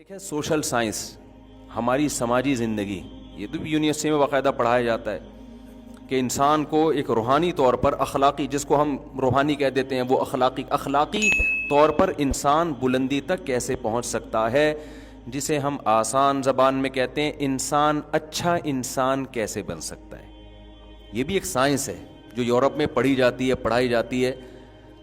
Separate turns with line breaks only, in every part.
ایک ہے social science, ہماری سماجی زندگی. یہ تو بھی یونیورسٹی میں باقاعدہ پڑھایا جاتا ہے کہ انسان کو ایک روحانی طور پر اخلاقی، جس کو ہم روحانی کہہ دیتے ہیں، وہ اخلاقی طور پر انسان بلندی تک کیسے پہنچ سکتا ہے، جسے ہم آسان زبان میں کہتے ہیں انسان اچھا انسان کیسے بن سکتا ہے. یہ بھی ایک سائنس ہے جو یورپ میں پڑھائی جاتی ہے.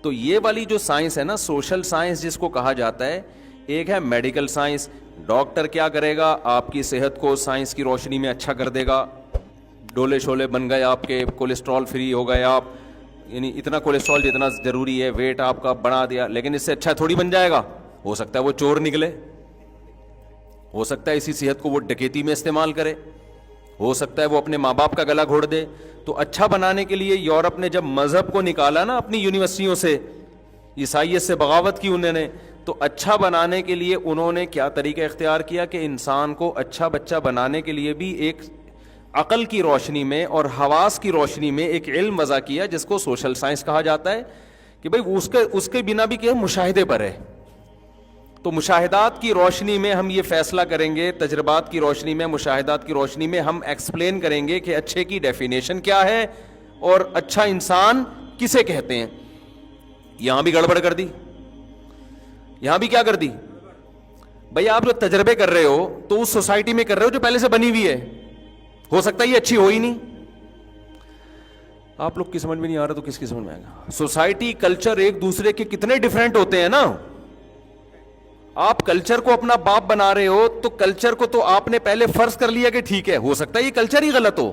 تو یہ والی جو سائنس ہے نا، سوشل سائنس جس کو کہا جاتا ہے، ایک ہے میڈیکل سائنس. ڈاکٹر کیا کرے گا؟ آپ کی صحت کو سائنس کی روشنی میں اچھا کر دے گا. ڈولے شولے بن گئے آپ کے، کولیسٹرول فری ہو گئے آپ، یعنی اتنا کولیسٹرول جتنا ضروری ہے، ویٹ آپ کا بڑھا دیا. لیکن اس سے اچھا تھوڑی بن جائے گا. ہو سکتا ہے وہ چور نکلے، ہو سکتا ہے اسی صحت کو وہ ڈکیتی میں استعمال کرے، ہو سکتا ہے وہ اپنے ماں باپ کا گلا گھوڑ دے. تو اچھا بنانے کے لیے یورپ نے جب مذہب کو نکالا نا اپنی یونیورسٹیوں سے، عیسائیت سے بغاوت کی انہوں نے، تو اچھا بنانے کے لیے انہوں نے کیا طریقہ اختیار کیا کہ انسان کو اچھا بچہ بنانے کے لیے بھی ایک عقل کی روشنی میں اور حواس کی روشنی میں ایک علم وضع کیا جس کو سوشل سائنس کہا جاتا ہے کہ بھئی اس کے بنا بھی کیا مشاہدے پر ہے. تو مشاہدات کی روشنی میں ہم یہ فیصلہ کریں گے، تجربات کی روشنی میں، مشاہدات کی روشنی میں ہم ایکسپلین کریں گے کہ اچھے کی ڈیفینیشن کیا ہے اور اچھا انسان کسے کہتے ہیں. یہاں بھی گڑبڑ کر دی، یہاں بھی کیا کر دی بھئی. آپ جو تجربے کر رہے ہو تو اس سوسائٹی میں کر رہے ہو جو پہلے سے بنی ہوئی ہے. ہو سکتا ہے یہ اچھی ہو ہی نہیں. آپ لوگ کی سمجھ میں نہیں آ رہا تو کس کی سمجھ میں آئے گا؟ سوسائٹی کلچر ایک دوسرے کے کتنے ڈیفرنٹ ہوتے ہیں نا. آپ کلچر کو اپنا باپ بنا رہے ہو تو کلچر کو تو آپ نے پہلے فرض کر لیا کہ ٹھیک ہے، ہو سکتا ہے یہ کلچر ہی غلط ہو.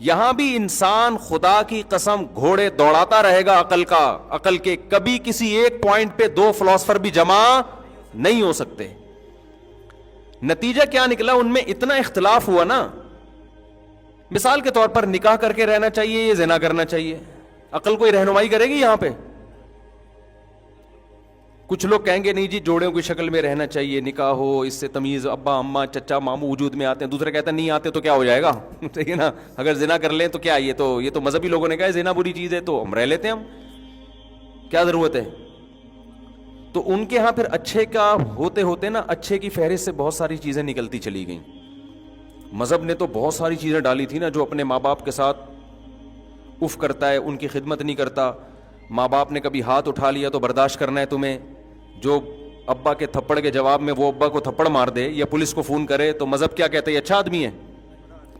یہاں بھی انسان خدا کی قسم گھوڑے دوڑاتا رہے گا عقل کے. کبھی کسی ایک پوائنٹ پہ دو فلاسفر بھی جمع نہیں ہو سکتے. نتیجہ کیا نکلا؟ ان میں اتنا اختلاف ہوا نا. مثال کے طور پر نکاح کر کے رہنا چاہیے یا زنا کرنا چاہیے، عقل کوئی رہنمائی کرے گی یہاں پہ؟ کچھ لوگ کہیں گے نہیں جی جوڑوں کی شکل میں رہنا چاہیے، نکاح ہو، اس سے تمیز ابا اماں چچا ماموں وجود میں آتے ہیں. دوسرے کہتے ہیں نہیں آتے تو کیا ہو جائے گا؟ ٹھیک ہے نا، اگر زنا کر لیں تو کیا، یہ تو مذہبی لوگوں نے کہا زنا بری چیز ہے تو ہم رہ لیتے ہیں، ہم کیا ضرورت ہے. تو ان کے ہاں پھر اچھے کا ہوتے ہوتے نا، اچھے کی فہرست سے بہت ساری چیزیں نکلتی چلی گئیں. مذہب نے تو بہت ساری چیزیں ڈالی تھی نا، جو اپنے ماں باپ کے ساتھ اف کرتا ہے، ان کی خدمت نہیں کرتا. ماں باپ نے کبھی ہاتھ اٹھا لیا تو برداشت کرنا ہے تمہیں. جو ابا کے تھپڑ کے جواب میں وہ ابا کو تھپڑ مار دے یا پولیس کو فون کرے تو مذہب کیا کہتا ہے؟ یہ اچھا آدمی ہے.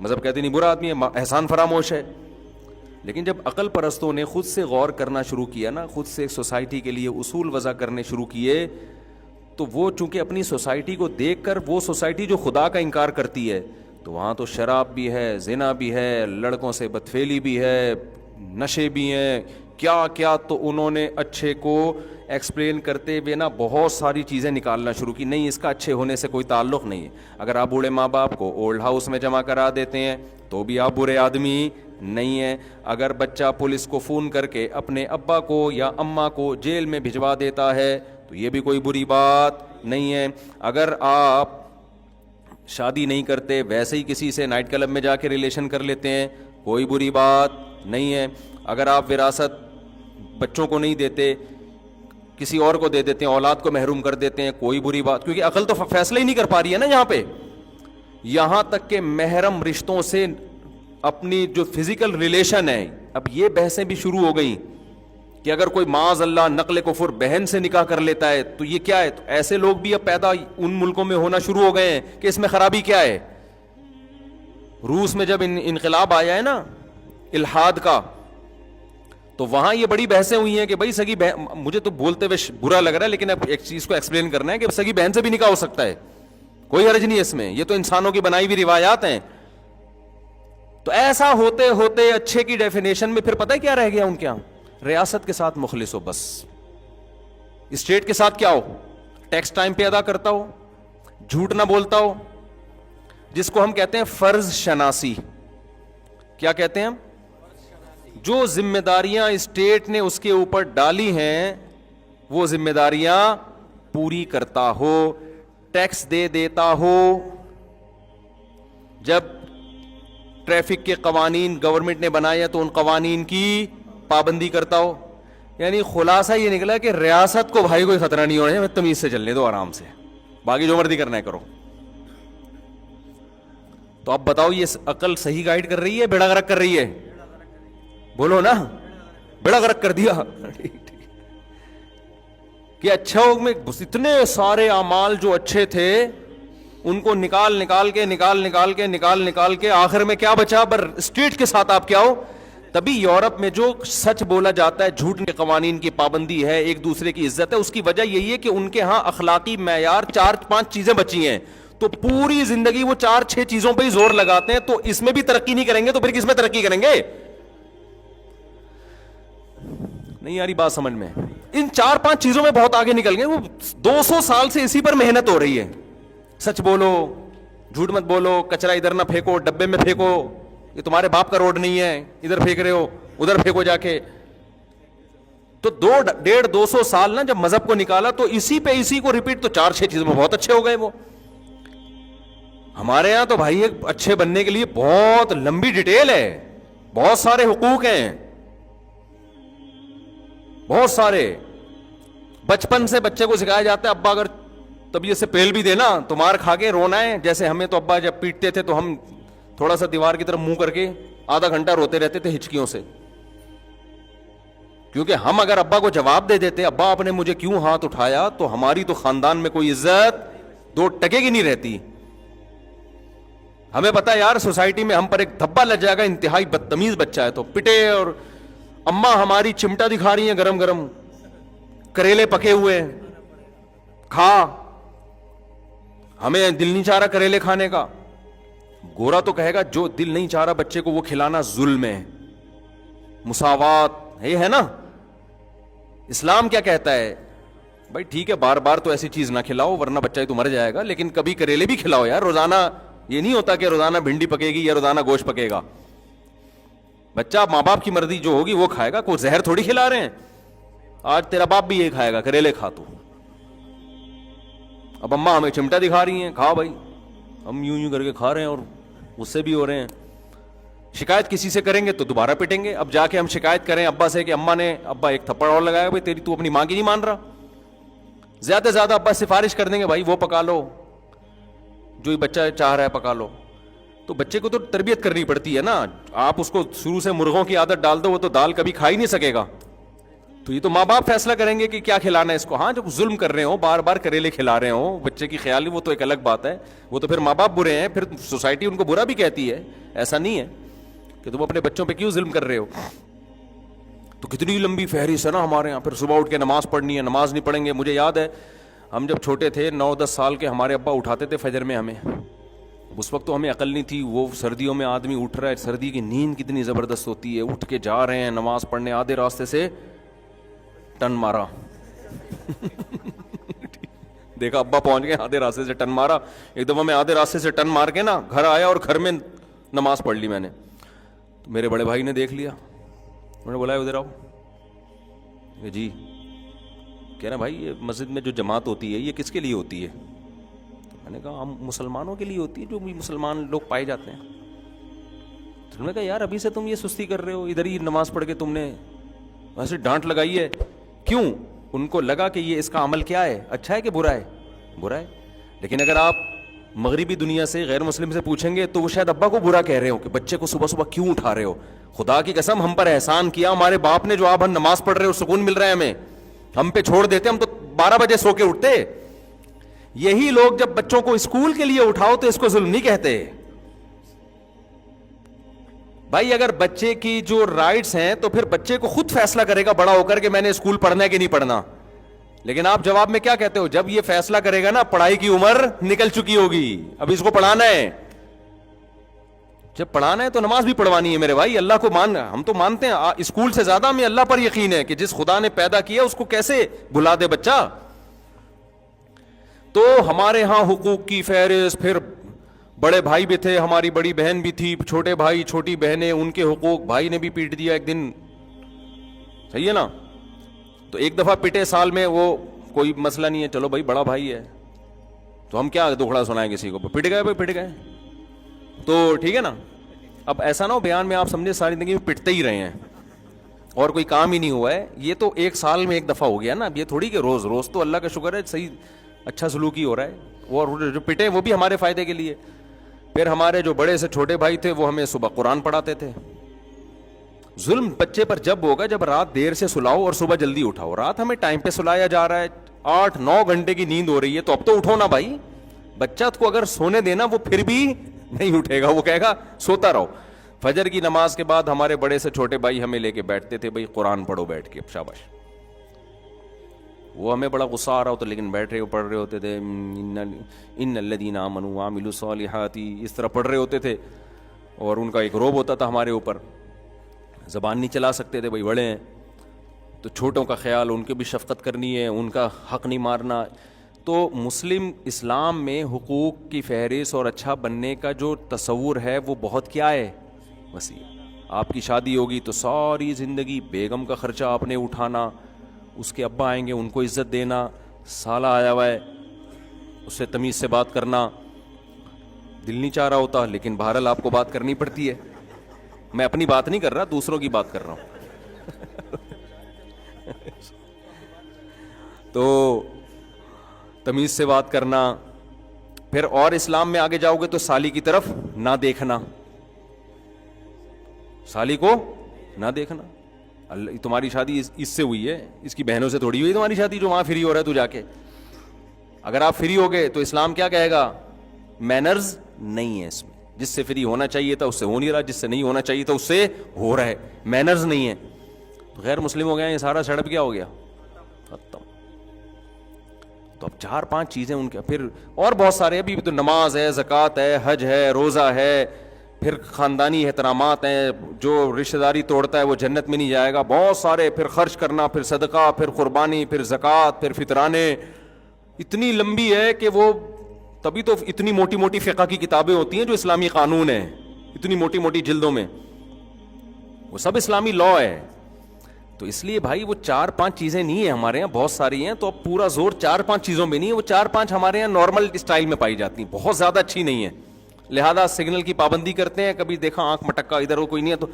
مذہب کہتے نہیں برا آدمی ہے، احسان فراموش ہے. لیکن جب عقل پرستوں نے خود سے غور کرنا شروع کیا نا، خود سے سوسائٹی کے لیے اصول وضع کرنے شروع کیے، تو وہ چونکہ اپنی سوسائٹی کو دیکھ کر، وہ سوسائٹی جو خدا کا انکار کرتی ہے، تو وہاں تو شراب بھی ہے، زنا بھی ہے، لڑکوں سے بدفعلی بھی ہے، نشے بھی ہیں، کیا کیا. تو انہوں نے اچھے کو ایکسپلین کرتے ہوئے نا بہت ساری چیزیں نکالنا شروع کی. نہیں، اس کا اچھے ہونے سے کوئی تعلق نہیں ہے. اگر آپ بوڑھے ماں باپ کو اولڈ ہاؤس میں جمع کرا دیتے ہیں تو بھی آپ برے آدمی نہیں ہیں. اگر بچہ پولیس کو فون کر کے اپنے ابا کو یا اماں کو جیل میں بھجوا دیتا ہے تو یہ بھی کوئی بری بات نہیں ہے. اگر آپ شادی نہیں کرتے، ویسے ہی کسی سے نائٹ کلب میں جا کے ریلیشن کر لیتے ہیں، کوئی بری بات نہیں ہے. اگر آپ وراثت بچوں کو نہیں دیتے، کسی اور کو دے دیتے ہیں، اولاد کو محروم کر دیتے ہیں، کوئی بری بات، کیونکہ عقل تو فیصلہ ہی نہیں کر پا رہی ہے نا یہاں پہ. یہاں تک کہ محرم رشتوں سے اپنی جو فزیکل ریلیشن ہے، اب یہ بحثیں بھی شروع ہو گئی کہ اگر کوئی معاذ اللہ نقل کفر بہن سے نکاح کر لیتا ہے تو یہ کیا ہے. تو ایسے لوگ بھی اب پیدا ان ملکوں میں ہونا شروع ہو گئے ہیں کہ اس میں خرابی کیا ہے. روس میں جب انقلاب آیا ہے نا الحاد کا، تو وہاں یہ بڑی بحثیں ہوئی ہیں کہ بھائی سگی بہن، مجھے تو بولتے ہوئے برا لگ رہا ہے لیکن اب ایک چیز کو ایکسپلین کرنا ہے کہ سگی بہن سے بھی نکاح ہو سکتا ہے، کوئی حرج نہیں ہے اس میں، یہ تو انسانوں کی بنائی ہوئی روایات ہیں. تو ایسا ہوتے ہوتے اچھے کی ڈیفینیشن میں پھر پتہ ہے کیا رہ گیا ان کے یہاں؟ ریاست کے ساتھ مخلص ہو، بس اسٹیٹ کے ساتھ کیا ہو، ٹیکس ٹائم پہ ادا کرتا ہو، جھوٹ نہ بولتا ہو، جس کو ہم کہتے ہیں فرض شناسی. کیا کہتے ہیں ہم؟ جو ذمہ داریاں اسٹیٹ نے اس کے اوپر ڈالی ہیں وہ ذمہ داریاں پوری کرتا ہو، ٹیکس دے دیتا ہو. جب ٹریفک کے قوانین گورنمنٹ نے بنائے تو ان قوانین کی پابندی کرتا ہو. یعنی خلاصہ یہ نکلا کہ ریاست کو بھائی کوئی خطرہ نہیں ہونا ہے, تمیز سے چلنے دو آرام سے, باقی جو مرضی کرنا ہے کرو. تو اب بتاؤ یہ عقل صحیح گائیڈ کر رہی ہے بیڑا غرق کر رہی ہے؟ بولو نا, بیڑا غرق کر دیا. کہ اچھا میں اتنے سارے اعمال جو اچھے تھے ان کو نکال کے آخر میں کیا بچا؟ پر اسٹیٹ کے ساتھ آپ کیا ہو. تبھی یورپ میں جو سچ بولا جاتا ہے, جھوٹ کے قوانین کی پابندی ہے, ایک دوسرے کی عزت ہے, اس کی وجہ یہی ہے کہ ان کے ہاں اخلاقی معیار 4-5 چیزیں بچی ہیں, تو پوری زندگی وہ 4-6 چیزوں پہ ہی زور لگاتے ہیں. تو اس میں بھی ترقی نہیں کریں گے تو پھر کس میں ترقی کریں گے؟ نہیں یاری بات سمجھ میں, ان 4-5 چیزوں میں بہت آگے نکل گئے. وہ 200 سال سے اسی پر محنت ہو رہی ہے. سچ بولو, جھوٹ مت بولو, کچرا ادھر نہ پھینکو, ڈبے میں پھینکو, یہ تمہارے باپ کا روڈ نہیں ہے, ادھر پھینک رہے ہو, ادھر پھینکو جا کے. تو 250 سال نا جب مذہب کو نکالا تو اسی کو ریپیٹ, تو 4-6 چیزوں میں بہت اچھے ہو گئے. وہ ہمارے یہاں تو بھائی ایک اچھے بننے کے لیے بہت لمبی ڈیٹیل ہے, بہت سارے حقوق ہیں, بہت سارے. بچپن سے بچے کو سکھایا جاتا ہے ابا اگر طبیعت سے پہل بھی دینا تو مار کھا کے رونا ہے. جیسے ہمیں تو ابا جب پیٹتے تھے تو ہم تھوڑا سا دیوار کی طرف منہ کر کے آدھا گھنٹہ روتے رہتے تھے ہچکیوں سے, کیونکہ ہم اگر ابا کو جواب دے دیتے ابا آپ نے مجھے کیوں ہاتھ اٹھایا, تو ہماری تو خاندان میں کوئی عزت 2 ٹکے کی نہیں رہتی. ہمیں پتا یار سوسائٹی میں ہم پر ایک دھبا لگ جائے گا, انتہائی بدتمیز بچہ ہے تو پٹے. اور اماں ہماری چمٹا دکھا رہی ہیں گرم گرم, کریلے پکے ہوئے کھا, ہمیں دل نہیں چاہ رہا کریلے کھانے کا. گورا تو کہے گا جو دل نہیں چاہ رہا بچے کو وہ کھلانا ظلم ہے, مساوات یہ ہے نا. اسلام کیا کہتا ہے؟ بھائی ٹھیک ہے بار بار تو ایسی چیز نہ کھلاؤ ورنہ بچہ ہی تو مر جائے گا, لیکن کبھی کریلے بھی کھلاؤ یار. روزانہ یہ نہیں ہوتا کہ روزانہ بھنڈی پکے گی یا روزانہ گوشت پکے گا. بچہ ماں باپ کی مرضی جو ہوگی وہ کھائے گا, کوئی زہر تھوڑی کھلا رہے ہیں. آج تیرا باپ بھی یہ کھائے گا, کریلے کھا تو. اب اماں ہمیں چمٹا دکھا رہی ہیں, کھا بھائی, ہم یوں کر کے کھا رہے ہیں اور اس سے بھی ہو رہے ہیں. شکایت کسی سے کریں گے تو دوبارہ پٹیں گے. اب جا کے ہم شکایت کریں ابا سے کہ ابا ایک تھپڑ اور لگایا, بھائی تیری تو اپنی ماں کی نہیں مان رہا. زیادہ سے زیادہ ابا سفارش کر دیں گے بھائی وہ پکا لو جو بچہ چاہ رہا ہے پکا لو. تو بچے کو تو تربیت کرنی پڑتی ہے نا. آپ اس کو شروع سے مرغوں کی عادت ڈال دو وہ تو دال کبھی کھا ہی نہیں سکے گا. تو یہ تو ماں باپ فیصلہ کریں گے کہ کیا کھلانا ہے اس کو. ہاں جب ظلم کر رہے ہو, بار بار کریلے کھلا رہے ہو بچے کی خیال, وہ تو ایک الگ بات ہے, وہ تو پھر ماں باپ برے ہیں, پھر سوسائٹی ان کو برا بھی کہتی ہے. ایسا نہیں ہے کہ تم اپنے بچوں پہ کیوں ظلم کر رہے ہو. تو کتنی لمبی فہرست ہے نا ہمارے یہاں. پھر صبح اٹھ کے نماز پڑھنی ہے, نماز نہیں پڑھیں گے. مجھے یاد ہے ہم جب چھوٹے تھے 9-10 سال کے, ہمارے ابا اٹھاتے تھے فجر میں ہمیں. اس وقت تو ہمیں عقل نہیں تھی. وہ سردیوں میں آدمی اٹھ رہا ہے, سردی کی نیند کتنی زبردست ہوتی ہے, اٹھ کے جا رہے ہیں نماز پڑھنے, آدھے راستے سے ٹن مارا. دیکھا ابا پہنچ گئے, آدھے راستے سے ٹن مارا. ایک دفعہ میں آدھے راستے سے ٹن مار کے نا گھر آیا اور گھر میں نماز پڑھ لی میں نے. تو میرے بڑے بھائی نے دیکھ لیا, انہوں نے بولا ادھر آؤ. جی کہہ رہے بھائی یہ مسجد میں جو جماعت ہوتی ہے یہ کس کے لیے ہوتی ہے؟ میں نے کہا ہم مسلمانوں کے لیے ہوتی ہے, جو بھی مسلمان لوگ پائے جاتے ہیں. تو انہوں نے کہا یار ابھی سے تم یہ سستی کر رہے ہو, ادھر ہی نماز پڑھ کے تم نے ویسے ڈانٹ لگائی ہے. کیوں؟ ان کو لگا کہ یہ اس کا عمل کیا ہے, اچھا ہے کہ برا ہے؟ برا ہے. لیکن اگر آپ مغربی دنیا سے غیر مسلم سے پوچھیں گے تو وہ شاید ابا کو برا کہہ رہے ہو کہ بچے کو صبح صبح کیوں اٹھا رہے ہو. خدا کی قسم ہم پر احسان کیا ہمارے باپ نے, جو آپ ہم نماز پڑھ رہے ہو سکون مل رہا ہے ہمیں. ہم پہ چھوڑ دیتے, ہم تو 12 بجے سو کے اٹھتے. یہی لوگ جب بچوں کو اسکول کے لیے اٹھاؤ تو اس کو ظلم نہیں کہتے. بھائی اگر بچے کی جو رائٹس ہیں تو پھر بچے کو خود فیصلہ کرے گا بڑا ہو کر کہ میں نے اسکول پڑھنا ہے کہ نہیں پڑھنا. لیکن آپ جواب میں کیا کہتے ہو؟ جب یہ فیصلہ کرے گا نا پڑھائی کی عمر نکل چکی ہوگی, اب اس کو پڑھانا ہے. جب پڑھانا ہے تو نماز بھی پڑھوانی ہے میرے بھائی. اللہ کو ہم تو مانتے ہیں, اسکول سے زیادہ ہمیں اللہ پر یقین ہے کہ جس خدا نے پیدا کیا اس کو کیسے بھلا دے بچہ. تو ہمارے ہاں حقوق کی فہرست, پھر بڑے بھائی بھی تھے, ہماری بڑی بہن بھی تھی, چھوٹے بھائی چھوٹی بہنیں, ان کے حقوق. بھائی نے بھی پیٹ دیا ایک دن, صحیح ہے نا. تو ایک دفعہ پٹے سال میں, وہ کوئی مسئلہ نہیں ہے, چلو بھائی بڑا بھائی ہے تو ہم کیا دکھڑا سنائیں کسی کو. پٹ گئے بھائی, پٹ گئے تو ٹھیک ہے نا. اب ایسا نہ ہو بیان میں آپ سمجھے ساری زندگی میں پٹتے ہی رہے ہیں, اور کوئی کام ہی نہیں ہوا ہے. یہ تو ایک سال میں ایک دفعہ ہو گیا نا. اب یہ تھوڑی کہ روز روز. تو اللہ کا شکر ہے صحیح اچھا سلوکی ہو رہا ہے. اور جو پٹے وہ بھی ہمارے فائدے کے لیے. پھر ہمارے جو بڑے سے چھوٹے بھائی تھے وہ ہمیں صبح قرآن پڑھاتے تھے. ظلم بچے پر جب ہوگا جب رات دیر سے سلاؤ اور صبح جلدی اٹھاؤ. رات ہمیں ٹائم پہ سلایا جا رہا ہے, 8-9 گھنٹے کی نیند ہو رہی ہے, تو اب تو اٹھو نا بھائی. بچہ کو اگر سونے دینا وہ پھر بھی نہیں اٹھے گا, وہ کہے گا سوتا رہو. فجر کی نماز کے بعد ہمارے بڑے سے چھوٹے بھائی ہمیں لے کے بیٹھتے تھے, بھائی قرآن پڑھو بیٹھ کے. شاباش. وہ ہمیں بڑا غصہ آ رہا ہوتا لیکن بیٹھ رہے پڑھ رہے ہوتے تھے. ان الذین آمنوا وعملوا الصالحات, اس طرح پڑھ رہے ہوتے تھے. اور ان کا ایک روب ہوتا تھا ہمارے اوپر, زبان نہیں چلا سکتے تھے, بھائی بڑے ہیں تو چھوٹوں کا خیال, ان کی بھی شفقت کرنی ہے, ان کا حق نہیں مارنا. تو مسلم اسلام میں حقوق کی فہرست اور اچھا بننے کا جو تصور ہے وہ بہت کیا ہے, وسیع. آپ کی شادی ہوگی تو ساری زندگی بیگم کا خرچہ آپ نے اٹھانا, اس کے ابا آئیں گے ان کو عزت دینا, سالہ آیا ہوا ہے اس سے تمیز سے بات کرنا. دل نہیں چاہ رہا ہوتا لیکن بہرحال آپ کو بات کرنی پڑتی ہے. میں اپنی بات نہیں کر رہا, دوسروں کی بات کر رہا ہوں. تو تمیز سے بات کرنا. پھر اور اسلام میں آگے جاؤ گے تو سالی کی طرف نہ دیکھنا, سالی کو نہ دیکھنا. اللہ تمہاری شادی اس سے ہوئی ہے, اس کی بہنوں سے تھوڑی ہوئی تمہاری شادی جو وہاں فری ہو رہا ہے تو جا کے. اگر آپ فری ہو گئے تو اسلام کیا کہے گا, مینرز نہیں ہے اس میں. جس سے فری ہونا چاہیے تھا اس سے ہو نہیں رہا, جس سے نہیں ہونا چاہیے تھا اس سے ہو رہا ہے. مینرز نہیں ہے تو غیر مسلم ہو گیا, یہ سارا سڑپ کیا ہو گیا, ختم. تو اب 4-5 چیزیں ان کے, پھر اور بہت سارے, ابھی تو نماز ہے, زکوٰۃ ہے, حج ہے, روزہ ہے, پھر خاندانی احترامات ہیں. جو رشتہ داری توڑتا ہے وہ جنت میں نہیں جائے گا. بہت سارے, پھر خرچ کرنا, پھر صدقہ, پھر قربانی, پھر زکوٰۃ, پھر فطرانے. اتنی لمبی ہے کہ وہ تبھی تو اتنی موٹی موٹی فقہ کی کتابیں ہوتی ہیں جو اسلامی قانون ہیں, اتنی موٹی موٹی جلدوں میں, وہ سب اسلامی لا ہے. تو اس لیے بھائی وہ 4-5 چیزیں نہیں ہیں ہمارے یہاں, بہت ساری ہیں. تو اب پورا زور 4-5 چیزوں میں نہیں ہے, وہ 4-5 ہمارے یہاں نارمل اسٹائل میں پائی جاتی ہیں, بہت زیادہ اچھی نہیں ہے. لہذا سگنل کی پابندی کرتے ہیں, کبھی دیکھا آنکھ مٹکا ادھر وہ کوئی نہیں ہے تو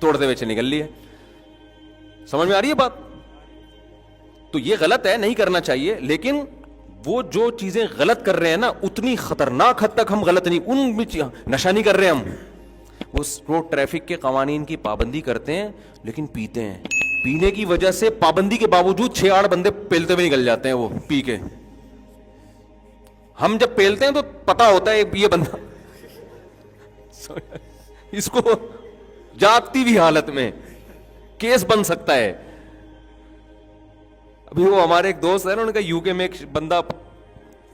توڑتے ہوئے نکل لی ہے. سمجھ میں آ رہی ہے بات؟ تو یہ غلط ہے, نہیں کرنا چاہیے. لیکن وہ جو چیزیں غلط کر رہے ہیں نا, اتنی خطرناک حد تک ہم غلط نہیں, ان بھی نشہ نہیں کر رہے ہم. وہ روڈ ٹریفک کے قوانین کی پابندی کرتے ہیں لیکن پیتے ہیں. پینے کی وجہ سے پابندی کے باوجود 6-8 بندے پیلتے ہوئے نکل جاتے ہیں وہ پی کے. ہم جب پیلتے ہیں تو پتا ہوتا ہے یہ بندہ اس کو جاگتی بھی حالت میں کیس بن سکتا ہے. ابھی وہ ہمارے ایک دوست ہے نا, ان کا یو کے میں ایک بندہ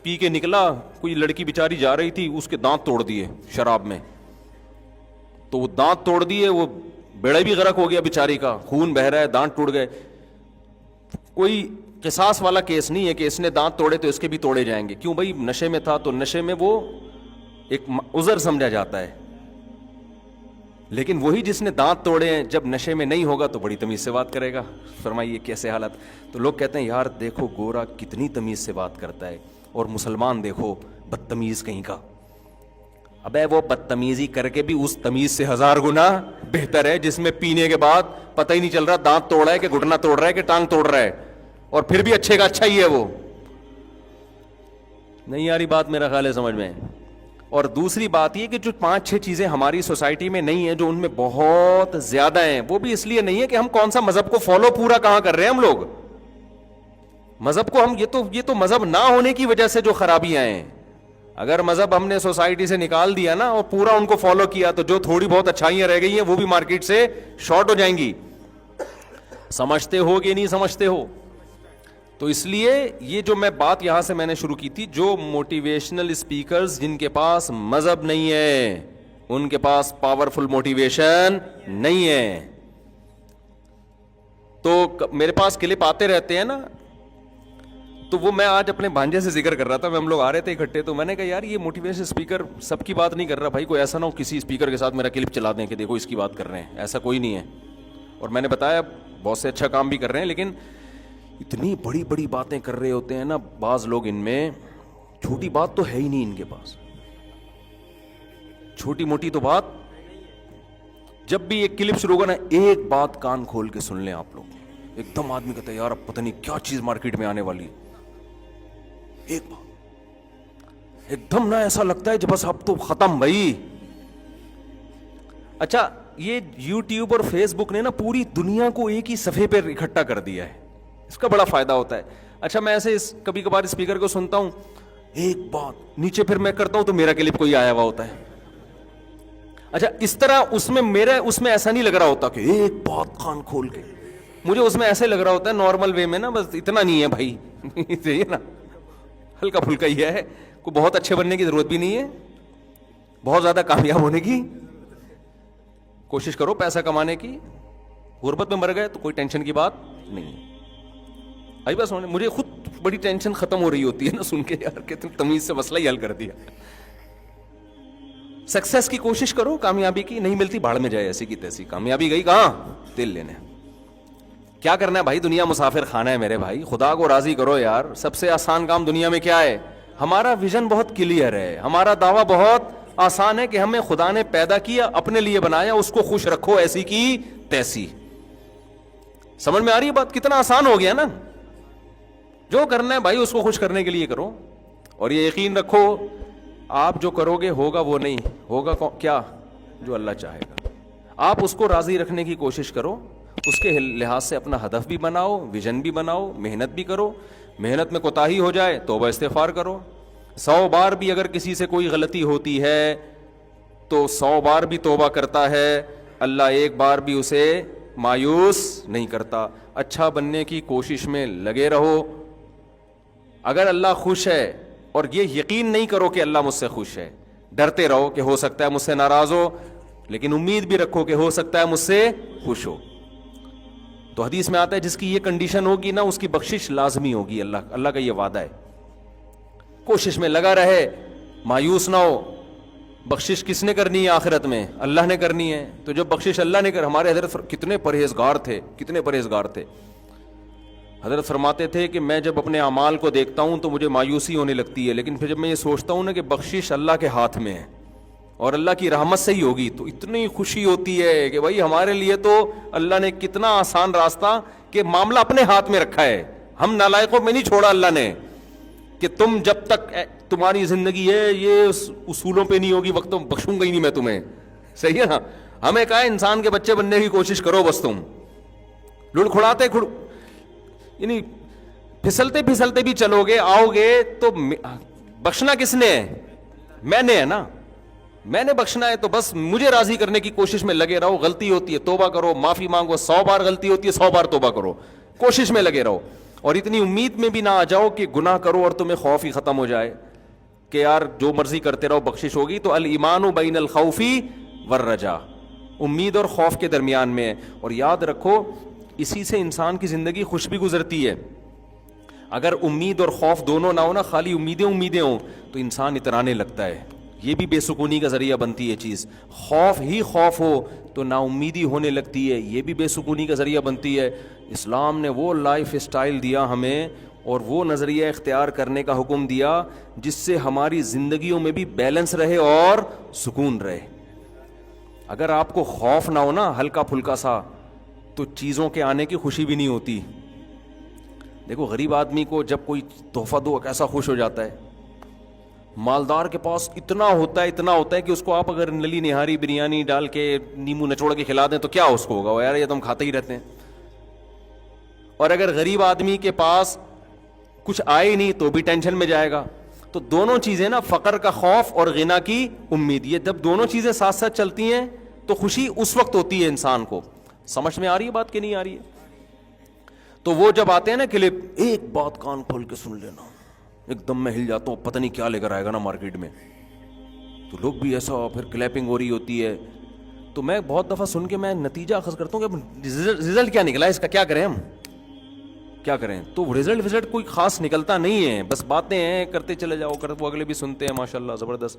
پی کے نکلا, کوئی لڑکی بیچاری جا رہی تھی, اس کے دانت توڑ دیے شراب میں. تو وہ دانت توڑ دیے, وہ بیڑا بھی غرق ہو گیا بیچاری کا, خون بہ رہا ہے, دانت ٹوٹ گئے. کوئی قصاص والا کیس نہیں ہے کہ اس نے دانت توڑے تو اس کے بھی توڑے جائیں گے. کیوں بھائی, نشے میں تھا تو نشے میں وہ ایک عذر سمجھا جاتا ہے. لیکن وہی جس نے دانت توڑے ہیں جب نشے میں نہیں ہوگا تو بڑی تمیز سے بات کرے گا. فرمائیے کیسے حالت. تو لوگ کہتے ہیں یار دیکھو گورا کتنی تمیز سے بات کرتا ہے, اور مسلمان دیکھو بدتمیز کہیں کا. ابے وہ بدتمیزی کر کے بھی اس تمیز سے 1000 گنا بہتر ہے جس میں پینے کے بعد پتہ ہی نہیں چل رہا دانت توڑ رہا ہے کہ گھٹنا توڑ رہا ہے کہ ٹانگ توڑ رہا ہے, اور پھر بھی اچھے کا اچھا ہی ہے وہ. نہیں آ رہی بات میرا خیال ہے سمجھ میں. اور دوسری بات یہ کہ جو 5-6 چیزیں ہماری سوسائٹی میں نہیں ہیں, جو ان میں بہت زیادہ ہیں, وہ بھی اس لیے نہیں ہے کہ ہم کون سا مذہب کو فالو پورا کہاں کر رہے ہیں. ہم لوگ مذہب کو ہم یہ تو مذہب نہ ہونے کی وجہ سے جو خرابیاں ہیں. اگر مذہب ہم نے سوسائٹی سے نکال دیا نا اور پورا ان کو فالو کیا تو جو تھوڑی بہت اچھائیاں رہ گئی ہیں وہ بھی مارکیٹ سے شارٹ ہو جائیں گی. سمجھتے ہو کہ نہیں سمجھتے ہو؟ تو اس لیے یہ جو میں بات یہاں سے میں نے شروع کی تھی, جو موٹیویشنل اسپیکرز جن کے پاس مذہب نہیں ہے, ان کے پاس پاورفل موٹیویشن نہیں ہے. تو میرے پاس کلپ آتے رہتے ہیں نا, تو وہ میں آج اپنے بھانجے سے ذکر کر رہا تھا, ہم لوگ آ رہے تھے اکٹھے, تو میں نے کہا یار یہ موٹیویشن اسپیکر سب کی بات نہیں کر رہا بھائی, کوئی ایسا نہ ہو کسی اسپیکر کے ساتھ میرا کلپ چلا دیں کہ دیکھو اس کی بات کر رہے ہیں, ایسا کوئی نہیں ہے. اور میں نے بتایا بہت سے اچھا کام بھی کر رہے ہیں, لیکن اتنی بڑی بڑی باتیں کر رہے ہوتے ہیں نا بعض لوگ, ان میں چھوٹی بات تو ہے ہی نہیں ان کے پاس. چھوٹی موٹی تو بات جب بھی ایک کلپ شروع ہوگا نا، ایک بات کان کھول کے سن لیں آپ لوگ. ایک دم آدمی کہتا ہے یار اب پتہ نہیں کیا چیز مارکیٹ میں آنے والی ہے. ایک بات ایک دم نا ایسا لگتا ہے بس اب تو ختم بھائی. اچھا یہ یوٹیوب اور فیس بک نے نا پوری دنیا کو ایک ہی صفحے پہ اکٹھا کر دیا ہے. اس کا بڑا فائدہ ہوتا ہے. اچھا میں ایسے کبھی کبھار اسپیکر کو سنتا ہوں، ایک بات نیچے پھر میں کرتا ہوں تو میرا کلپ کوئی آیا ہوا ہوتا ہے. اچھا اس طرح اس میں ایسا نہیں لگ رہا ہوتا کہ ایک بات کان کھول کے. مجھے اس میں ایسے لگ رہا ہوتا ہے نارمل وے میں نا، بس اتنا نہیں ہے بھائی صحیح ہے نا، ہلکا پھلکا ہی ہے. کوئی بہت اچھے بننے کی ضرورت بھی نہیں ہے، بہت زیادہ کامیاب ہونے کی کوشش کرو، پیسہ کمانے کی. غربت میں مر گئے تو کوئی ٹینشن کی بات نہیں. آئی بس مجھے خود بڑی ٹینشن ختم ہو رہی ہوتی ہے نا سن کے یار کہ تم تمیز سے مسئلہ ہی حل کر دیا. سکسیس کی کوشش کرو، کامیابی کی نہیں ملتی بھاڑ میں جائے، ایسی کی تیسی. کامیابی گئی کہاں؟ تیل لینے. کیا کرنا ہے بھائی؟ دنیا مسافر خانہ ہے میرے بھائی. خدا کو راضی کرو یار. سب سے آسان کام دنیا میں کیا ہے؟ ہمارا ویژن بہت کلیئر ہے، ہمارا دعویٰ بہت آسان ہے کہ ہمیں خدا نے پیدا کیا، اپنے لیے بنایا، اس کو خوش رکھو ایسی کی تیسی. سمجھ میں آ رہی ہے بات؟ کتنا آسان ہو گیا نا. جو کرنا ہے بھائی اس کو خوش کرنے کے لیے کرو. اور یہ یقین رکھو آپ جو کرو گے ہوگا وہ نہیں ہوگا کیا؟ جو اللہ چاہے گا. آپ اس کو راضی رکھنے کی کوشش کرو، اس کے لحاظ سے اپنا ہدف بھی بناؤ، ویژن بھی بناؤ، محنت بھی کرو. محنت میں کوتاہی ہو جائے توبہ استغفار کرو. 100 بار بھی اگر کسی سے کوئی غلطی ہوتی ہے تو 100 بار بھی توبہ کرتا ہے، اللہ ایک بار بھی اسے مایوس نہیں کرتا. اچھا بننے کی کوشش میں لگے رہو. اگر اللہ خوش ہے، اور یہ یقین نہیں کرو کہ اللہ مجھ سے خوش ہے، ڈرتے رہو کہ ہو سکتا ہے مجھ سے ناراض ہو، لیکن امید بھی رکھو کہ ہو سکتا ہے مجھ سے خوش ہو. تو حدیث میں آتا ہے جس کی یہ کنڈیشن ہوگی نا اس کی بخشش لازمی ہوگی. اللہ کا یہ وعدہ ہے. کوشش میں لگا رہے، مایوس نہ ہو. بخشش کس نے کرنی ہے آخرت میں؟ اللہ نے کرنی ہے. تو جو بخشش اللہ نے ہمارے حضرت کتنے پرہیزگار تھے. حضرت فرماتے تھے کہ میں جب اپنے اعمال کو دیکھتا ہوں تو مجھے مایوسی ہونے لگتی ہے، لیکن پھر جب میں یہ سوچتا ہوں نا کہ بخشش اللہ کے ہاتھ میں ہے اور اللہ کی رحمت سے ہی ہوگی تو اتنی خوشی ہوتی ہے کہ بھائی ہمارے لیے تو اللہ نے کتنا آسان راستہ کہ معاملہ اپنے ہاتھ میں رکھا ہے. ہم نالائقوں میں نہیں چھوڑا اللہ نے کہ تم جب تک تمہاری زندگی ہے یہ اصولوں پہ نہیں ہوگی وقت بخشوں گا ہی نہیں میں تمہیں. صحیح ہے نا؟ ہمیں کہا انسان کے بچے بننے کی کوشش کرو، بس تم لڑکھڑاتے یعنی پھسلتے پھسلتے بھی چلو گے، آؤ گے تو بخشنا کس نے ہے؟ میں نے ہے نا. میں نے بخشنا ہے تو بس مجھے راضی کرنے کی کوشش میں لگے رہو. غلطی ہوتی ہے توبہ کرو، معافی مانگو. 100 بار غلطی ہوتی ہے 100 بار توبہ کرو. کوشش میں لگے رہو اور اتنی امید میں بھی نہ آ جاؤ کہ گناہ کرو اور تمہیں خوف ہی ختم ہو جائے کہ یار جو مرضی کرتے رہو بخشش ہوگی. تو الایمان بین الخوف والرجا، امید اور خوف کے درمیان میں ہے. اور یاد رکھو اسی سے انسان کی زندگی خوش بھی گزرتی ہے. اگر امید اور خوف دونوں نہ ہو نا، خالی امیدیں ہوں تو انسان اترانے لگتا ہے. یہ بھی بے سکونی کا ذریعہ بنتی ہے چیز. خوف ہی خوف ہو تو نا امیدی ہونے لگتی ہے، یہ بھی بے سکونی کا ذریعہ بنتی ہے. اسلام نے وہ لائف اسٹائل دیا ہمیں اور وہ نظریہ اختیار کرنے کا حکم دیا جس سے ہماری زندگیوں میں بھی بیلنس رہے اور سکون رہے. اگر آپ کو خوف نہ ہو نا ہلکا پھلکا سا تو چیزوں کے آنے کی خوشی بھی نہیں ہوتی. دیکھو غریب آدمی کو جب کوئی تحفہ دو کیسا خوش ہو جاتا ہے. مالدار کے پاس اتنا ہوتا ہے کہ اس کو آپ اگر نلی نہاری بریانی ڈال کے نیمبو نچوڑ کے کھلا دیں تو کیا اس کو ہوگا؟ وہ یار یہ تو ہم کھاتے ہی رہتے ہیں. اور اگر غریب آدمی کے پاس کچھ آئے نہیں تو بھی ٹینشن میں جائے گا. تو دونوں چیزیں نا، فقر کا خوف اور غنا کی امید، یہ جب دونوں چیزیں ساتھ ساتھ چلتی ہیں تو خوشی اس وقت ہوتی ہے انسان کو. سمجھ میں آ رہی ہے بات کہ نہیں آ رہی ہے؟ تو وہ جب آتے ہیں نا کلپ، ایک بات کان کھول کے سن لینا، ایک دم میں ہل جاتا ہوں پتہ نہیں کیا لے کر آئے گا نا مارکیٹ میں. تو لوگ بھی ایسا پھر کلیپنگ ہو رہی ہوتی ہے. تو میں بہت دفعہ سن کے میں نتیجہ اخذ کرتا ہوں کہ رزلٹ کیا نکلا ہے اس کا، کیا کریں ہم کیا کریں. تو رزلٹ کوئی خاص نکلتا نہیں ہے، بس باتیں ہیں کرتے چلے جاؤ، وہ اگلے بھی سنتے ہیں ماشاءاللہ زبردست.